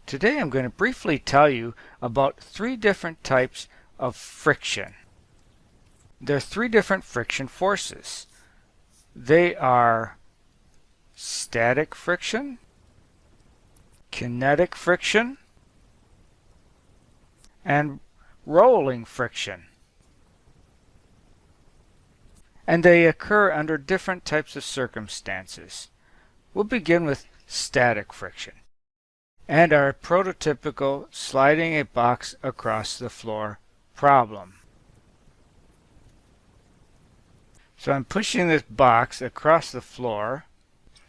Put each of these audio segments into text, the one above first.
Today I'm going to briefly tell you about three different types of friction. There are three different friction forces. They are static friction, kinetic friction, and rolling friction. And they occur under different types of circumstances. We'll begin with static friction and our prototypical sliding a box across the floor problem. So I'm pushing this box across the floor.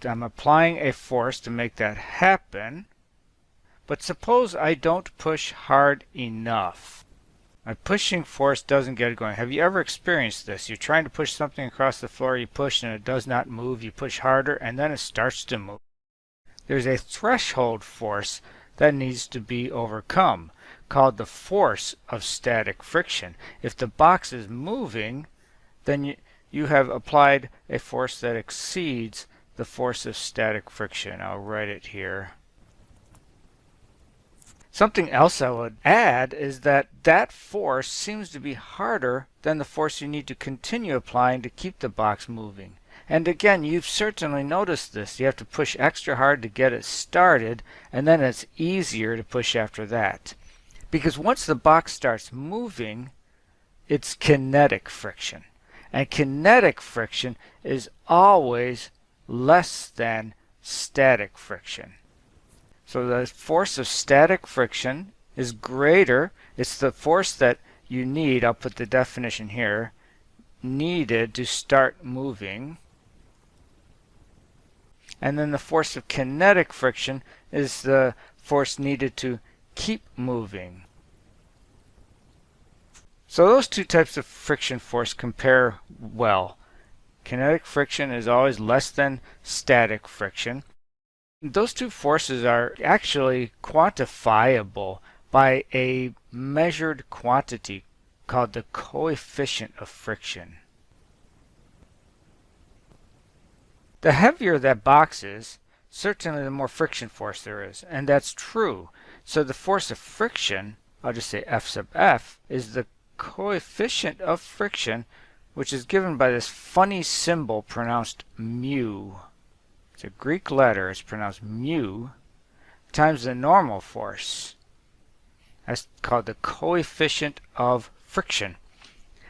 I'm applying a force to make that happen. But suppose I don't push hard enough. My pushing force doesn't get it going. Have you ever experienced this? You're trying to push something across the floor, you push and it does not move. You push harder and then it starts to move. There's a threshold force that needs to be overcome, called the force of static friction. If the box is moving, then you have applied a force that exceeds the force of static friction. I'll write it here. Something else I would add is that that force seems to be harder than the force you need to continue applying to keep the box moving. And again, you've certainly noticed this. You have to push extra hard to get it started, and then it's easier to push after that. Because once the box starts moving, it's kinetic friction. And kinetic friction is always less than static friction. So the force of static friction is greater. It's the force that you need, I'll put the definition here, needed to start moving. And then the force of kinetic friction is the force needed to keep moving. So those two types of friction force compare well. Kinetic friction is always less than static friction. Those two forces are actually quantifiable by a measured quantity called the coefficient of friction. The heavier that box is, certainly the more friction force there is, and that's true. So the force of friction, I'll just say F sub F, is the coefficient of friction, which is given by this funny symbol pronounced mu. It's a Greek letter, it's pronounced mu, times the normal force. That's called the coefficient of friction.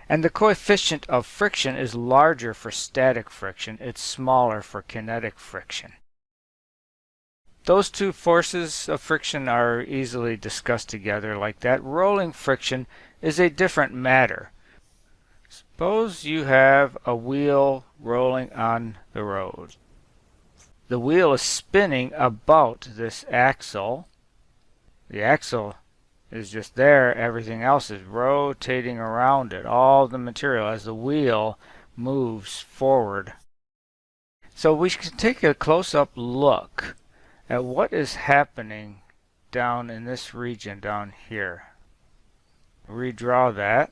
And the coefficient of friction is larger for static friction. It's smaller for kinetic friction. Those two forces of friction are easily discussed together like that. Rolling friction is a different matter. Suppose you have a wheel rolling on the road. The wheel is spinning about this axle. The axle is just there, everything else is rotating around it, all the material as the wheel moves forward. So we can take a close-up look at what is happening down in this region down here. Redraw that.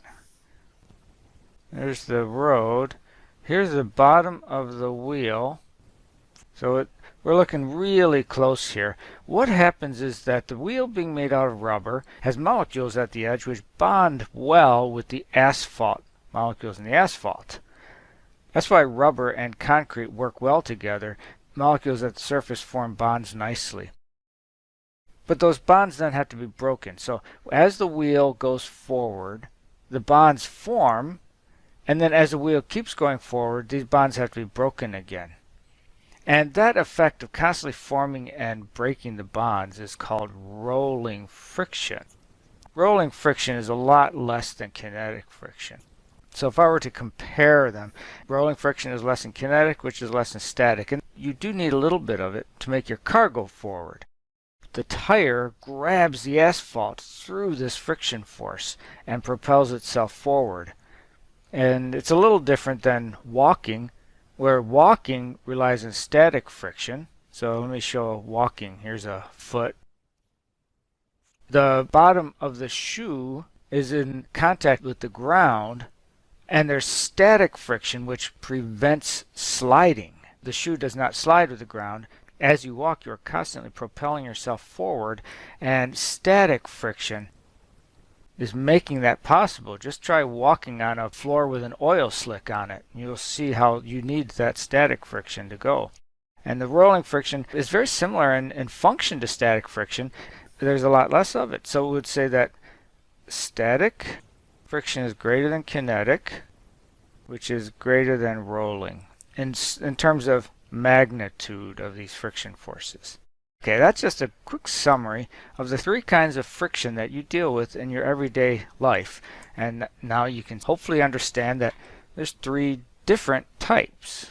There's the road. Here's the bottom of the wheel. So we're looking really close here. What happens is that the wheel, being made out of rubber, has molecules at the edge which bond well with the asphalt molecules in the asphalt. That's why rubber and concrete work well together. Molecules at the surface form bonds nicely. But those bonds then have to be broken. So as the wheel goes forward, the bonds form, and then as the wheel keeps going forward, these bonds have to be broken again. And that effect of constantly forming and breaking the bonds is called rolling friction. Rolling friction is a lot less than kinetic friction. So if I were to compare them, rolling friction is less than kinetic, which is less than static. And you do need a little bit of it to make your car go forward. The tire grabs the asphalt through this friction force and propels itself forward. And it's a little different than walking, where walking relies on static friction. So let me show walking. Here's a foot. The bottom of the shoe is in contact with the ground, and there's static friction which prevents sliding. The shoe does not slide with the ground As you walk, you're constantly propelling yourself forward, and static friction is making that possible. Just try walking on a floor with an oil slick on it. You'll see how you need that static friction to go. And the rolling friction is very similar in function to static friction. There's a lot less of it. So we would say that static friction is greater than kinetic, which is greater than rolling in terms of magnitude of these friction forces. Okay, that's just a quick summary of the three kinds of friction that you deal with in your everyday life. And now you can hopefully understand that there's three different types.